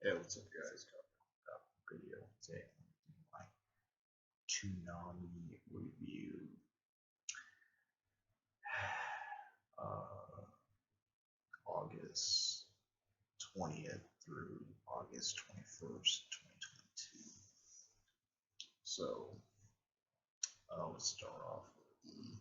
Hey, what's up, guys? Got a video today. My Toonami review. Uh, August 20th through August 21st, 2022. So, I'll start off with the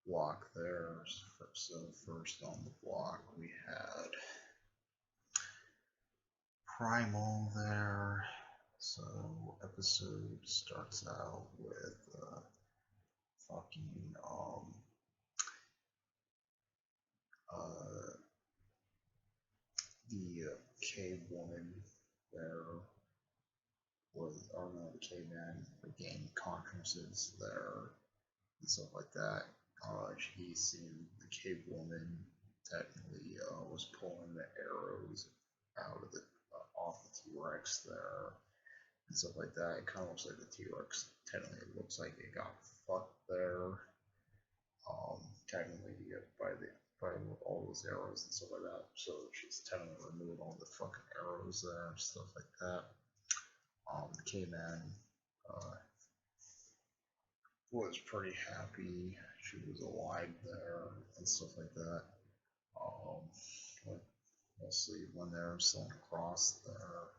block there. So, first on the block, we had Primal there. So, episode starts out with fucking uh the cave woman there was, or no, the caveman regained consciousness there and stuff like that. He seen the cave woman technically was pulling the arrows out of the off the T-Rex there and stuff like that. It kind of looks like the T-Rex technically looks like it got fucked there. Technically by the by all those arrows and stuff like that. So she's telling her to remove all the fucking arrows there and stuff like that. The caveman uh, was pretty happy she was alive there and stuff like that. Like mostly when they're sailing across there,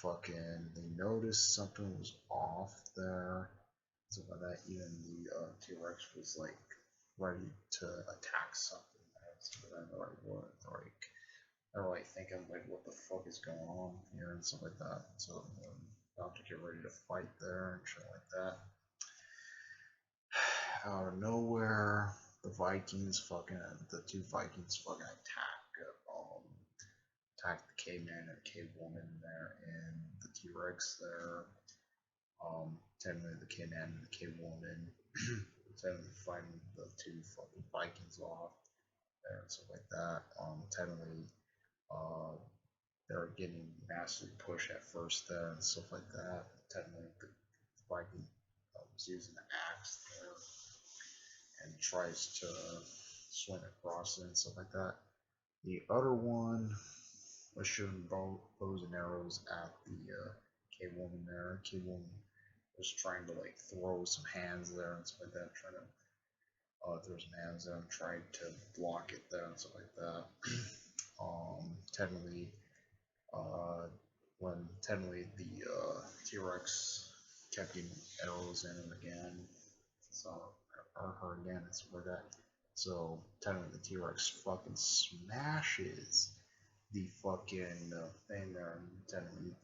fucking they noticed something was off there. So by that, even the T-Rex was like ready to attack something. So then they're like, what? They're like thinking like, what the fuck is going on here and stuff like that. So about to get ready to fight there and shit like that. Out of nowhere, the two Vikings fucking attack the caveman and cave woman there and the T-Rex there. Technically the caveman and the cave woman technically fighting the two fucking Vikings off there and stuff like that. Technically, they're getting massive push at first there and stuff like that. Technically, the Viking was using the axe there and tries to swing across it and stuff like that. The other one was shooting bows and arrows at the cave woman there. Cave woman was trying to like throw some hands there and stuff like that, trying to throw some hands there and tried to block it there and stuff like that. Technically, when technically the T-Rex kept getting arrows in him again, so or her again and stuff like that. So technically the T-Rex fucking smashes the fucking thing there, and technically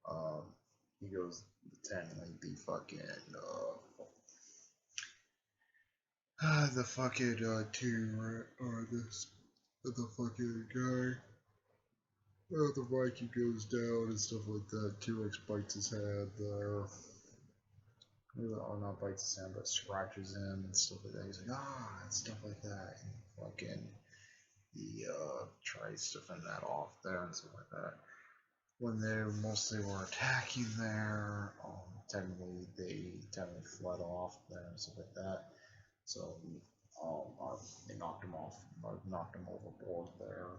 um, he goes technically the fucking the fucking T-Rex or this the fucking guy. The Viking goes down and stuff like that. T-Rex bites his head there. Or not bites his hand, but scratches him and stuff like that. He's like, ah, and stuff like that. And fucking, he tries to fend that off there and stuff like that. When they mostly were attacking there, they technically fled off there and stuff like that. So, they knocked him off, knocked him overboard there.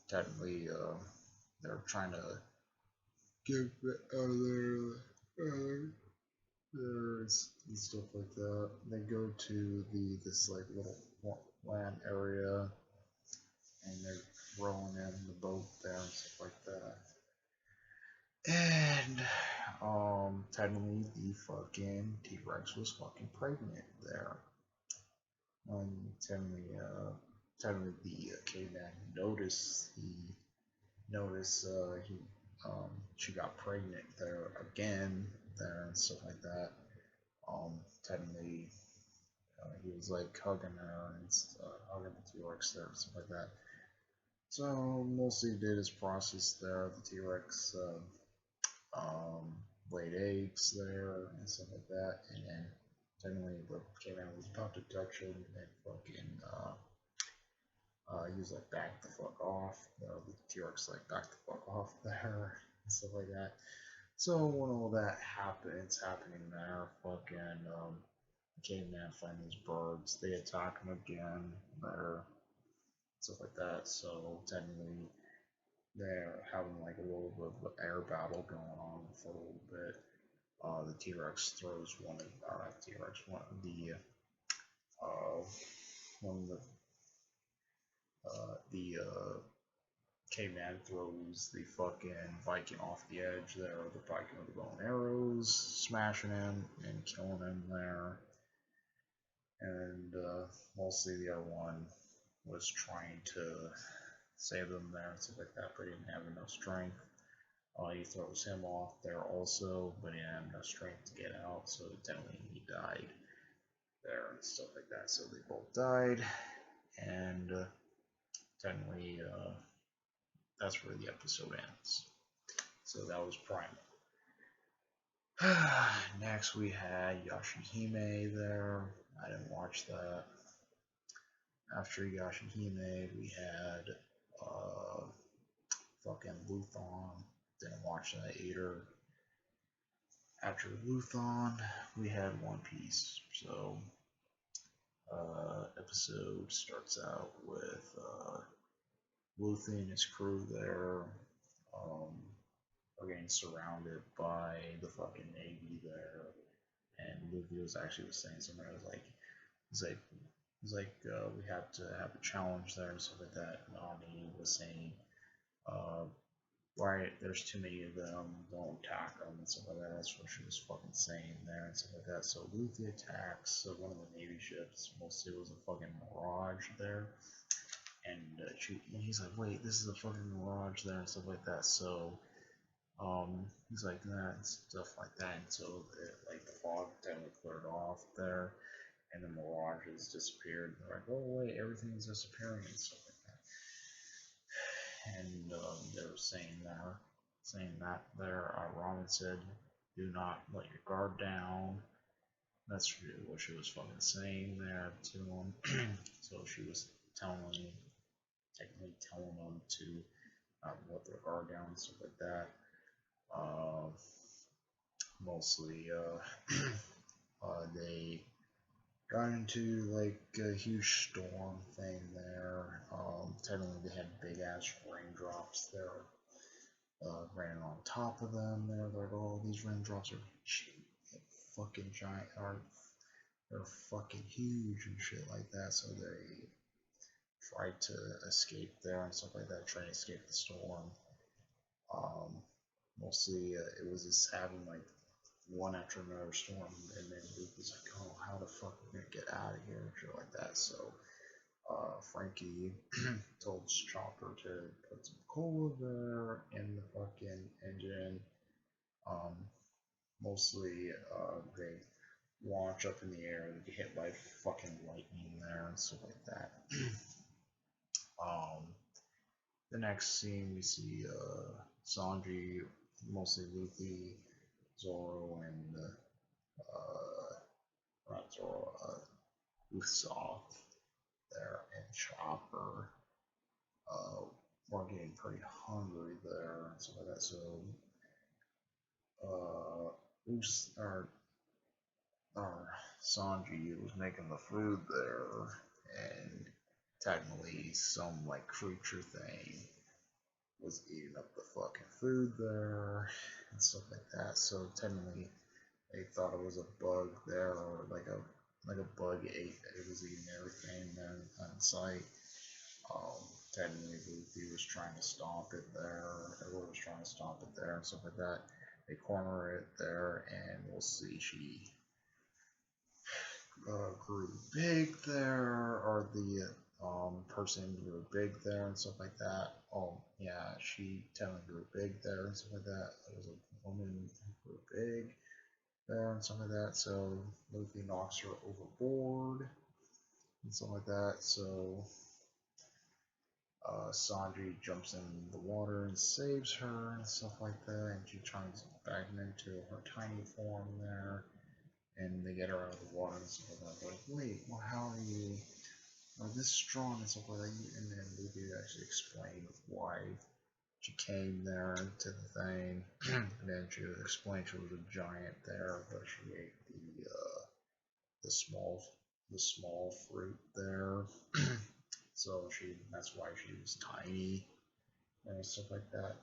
Technically, they're trying to get out of there and stuff like that. They go to this like little land area, and they're rolling in the boat there and stuff like that. And technically the fucking T-Rex was fucking pregnant there. Technically the caveman noticed she got pregnant there again there and stuff like that. Technically he was like hugging her and hugging the T-Rex there and stuff like that. So mostly did his process there. The T-Rex laid eggs there and stuff like that, and then technically the caveman was about to touch him and fucking he was like back the fuck off. The T-Rex like back the fuck off there and stuff like that. So when all that happens, happening there, fucking the caveman find these birds. They attack him again there, stuff like that. So technically they're having like a little bit of an air battle going on for a little bit. The T-Rex throws one of, not T-Rex, uh, one of the caveman throws the fucking Viking off the edge there, the Viking with the bow and arrows, smashing him and killing him there. And mostly the other one was trying to save them there and stuff like that, but he didn't have enough strength. He throws him off there also, but he didn't have enough strength to get out, so technically he died there and stuff like that. So they both died, and technically that's where the episode ends. So that was Primal. Next we had Yashihime there. I didn't watch that. After Yashihime, we had uh, fucking Luthon. Didn't watch that either. After Luthon, we had One Piece. So, episode starts out with Luffy and his crew there. Um, are getting surrounded by the fucking Navy there. And Luffy was saying something. He's like, we have to have a challenge there and stuff like that. And Nami was saying, uh, right, there's too many of them, don't attack them and stuff like that. That's what she was fucking saying there and stuff like that. So Luffy attacks one of the Navy ships. Mostly it was a fucking Mirage there. And he's like, wait, this is a fucking Mirage there and stuff like that. So he's like that and stuff like that. And so like the fog totally cleared off there. And the mirages disappeared. They're like, oh wait, everything's disappearing and stuff like that. And they were saying that there. Ramen said, "Do not let your guard down." That's really what she was fucking saying there to him. So she was technically telling them to let their guard down and stuff like that. Uh, Mostly, they got into like a huge storm thing there. Technically, they had big ass raindrops there, raining on top of them. They're like, oh, these raindrops are fucking giant, they're fucking huge and shit like that. So they tried to escape there and stuff like that, trying to escape the storm. Um, Mostly, it was just having like one after another storm, and then Luke was like, "Oh, how the fuck are we gonna get out of here?" and shit like that. So Frankie told Chopper to put some coal there in the fucking engine. Um, Mostly, they launch up in the air and get hit by fucking lightning there and stuff like that. um, the next scene we see Sanji, mostly Luffy, Zoro, and not Zoro, Usopp there, and Chopper. We're getting pretty hungry there and stuff like that. So, Sanji was making the food there, and technically some like creature thing was eating up the fucking food there and stuff like that. So technically, they thought it was a bug there, or like a bug ate. It was eating everything there on site. Technically, Luffy was trying to stomp it there. Everyone was trying to stomp it there and stuff like that. They corner it there, and we'll see she grew big there, or the person grew big there and stuff like that. Oh yeah, she technically grew big there and stuff like that. There was a woman who grew big there and stuff like that. So Luffy knocks her overboard and stuff like that. So Sanji jumps in the water and saves her and stuff like that, and she turns back into her tiny form there, and they get her out of the water and stuff like that. They're like, wait, well, how are you this strong and stuff like that? And then Luffy actually explained why she came there to the thing, and then she explained she was a giant there, but she ate the small the small fruit there. So that's why she was tiny and stuff like that.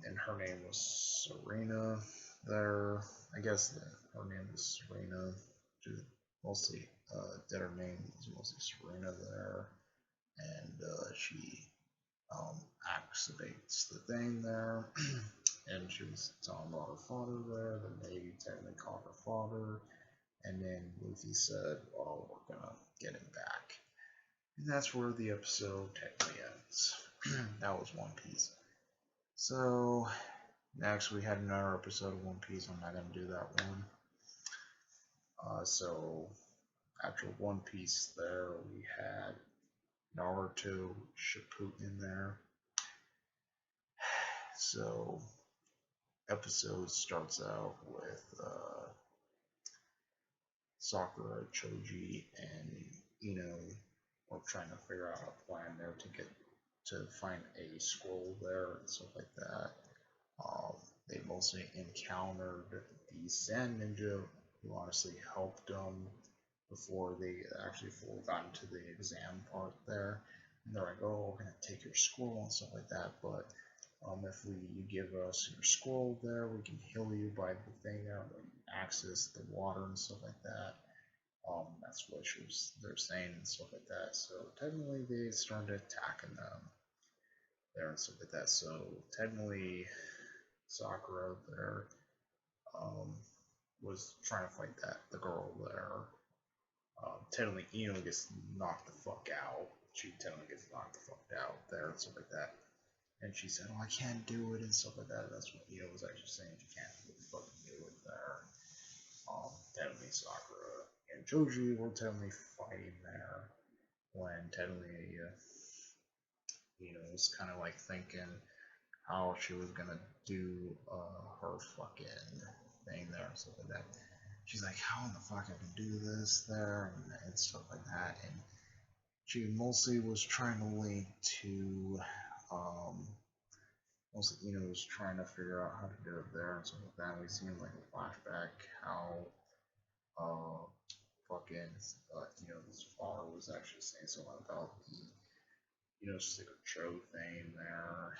And her name was Serena there. I guess her name was Serena. She mostly that her name was mostly Serena there, and she um, activates the thing there, and she was telling about her father there. The Navy technically caught her father, and then Luffy said, "Oh, we're gonna get him back," and that's where the episode technically ends. That was One Piece. So next we had another episode of One Piece. I'm not gonna do that one. So after One Piece, there we had Naruto Shippuden there. So episode starts out with Sakura, Choji, and Ino are trying to figure out a plan there to get to find a scroll there and stuff like that. Um, they mostly encountered the Sand Ninja, who honestly helped them before they actually fully got into the exam part there. And they're like, "Oh, we're gonna take your scroll and stuff like that, but if you give us your scroll there, we can heal you by the thing there, when you access the water and stuff like that." That's what they're saying and stuff like that. So technically, they started attacking them there and stuff like that. So technically, Sakura there um, was trying to fight the girl there. Technically, Ino gets knocked the fuck out. She technically gets knocked the fuck out there and stuff like that. And she said, "Oh, I can't do it," and stuff like that. That's what Ino was actually saying. She can't really fucking do it there. Technically, Sakura and Joji were technically fighting there when technically, was kind of like thinking how she was gonna do her fucking thing there and stuff like that. She's like, "How in the fuck I can do this there," and stuff like that. And she mostly was trying to link to, mostly was trying to figure out how to do it there and stuff like that. We seen like a flashback how uh fucking this father was actually saying something about the sticker show thing there,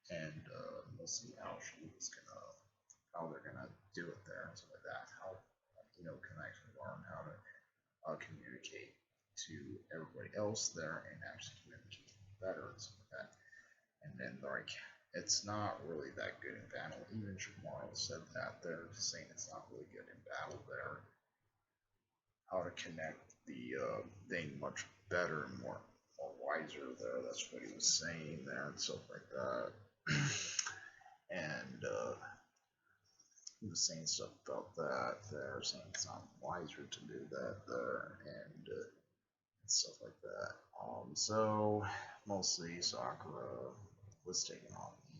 and mostly how she was gonna how they're gonna do it there and stuff like that. How can actually learn how to communicate to everybody else there and actually communicate better and stuff like that. And then like it's not really that good in battle. Even Shimaro said that they're just saying it's not really good in battle there. How to connect the thing much better and more wiser there. That's what he was saying there and stuff like that. And he was saying stuff about that there, saying it's not wiser to do that there, and stuff like that. So mostly Sakura was taking on the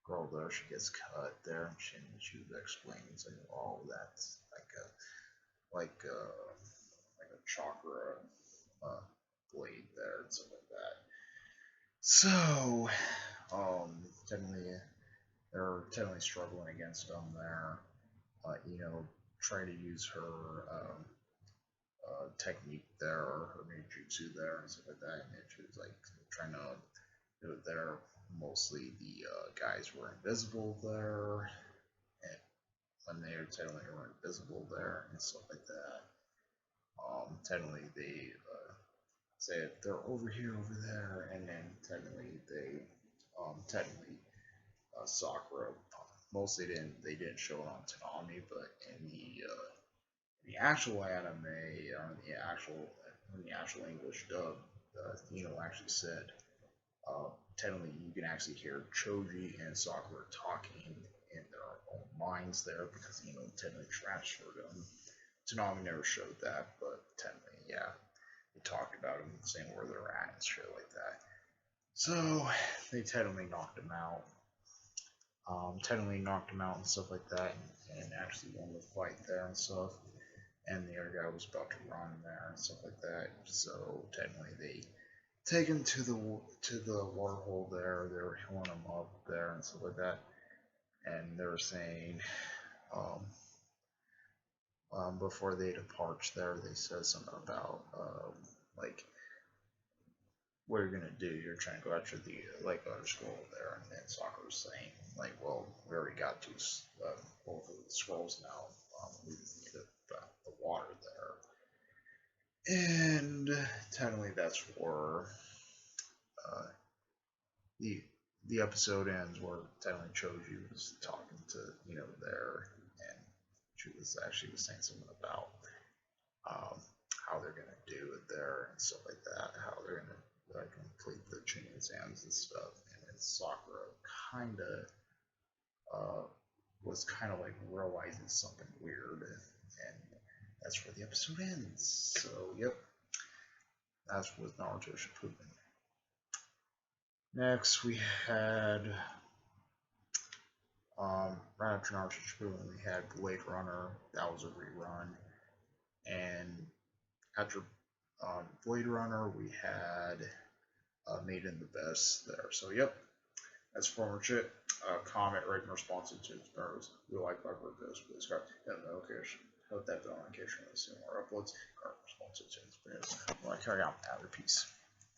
girl there. She gets cut there, and she was explaining, saying, "Oh, that's like a chakra uh, blade there and stuff like that." So, technically, they're technically struggling against them there. Try to use her technique there, or her ninjutsu there, and stuff like that. And she was like trying to do it there. Mostly the guys were invisible there, and when they were technically were invisible there and stuff like that. Technically they say if they're over here, over there, and then technically Sakura mostly they didn't show it on Toonami, but in the actual anime, or in the actual English dub, actually said technically you can actually hear Choji and Sakura talking in their own minds there, because technically transferred them. Toonami never showed that, but technically, yeah, they talked about them, saying where they're at and shit like that. So they technically knocked him out. Technically knocked him out and stuff like that, and actually won the fight there and stuff. And the other guy was about to run there and stuff like that. So technically they take him to the waterhole there. They were healing him up there and stuff like that. And they were saying, um, before they depart there, they said something about like what you're gonna do. You're trying to go after the like other scroll there, and then Sakura's saying like, well, we already got both of the scrolls now. We just need the water there, and technically that's where uh, the the episode ends, where technically Choji was talking to there, and she was actually saying something about um, how they're gonna do it there and stuff like that, how they're gonna complete the chain exams and stuff. And then Sakura kind of was kind of like realizing something weird, and that's where the episode ends. So yep, that's with Naruto Shippuden. Next we had right after Naruto Shippuden we had Blade Runner. That was a rerun, and after Blade Runner we had Made in the Best there. So yep, that's former shit. Comment, rate, and response to its members. We like my videos, please subscribe and notification. Hit that bell notification to see more uploads. Comment, response to its members. Like, carry on. Out of peace.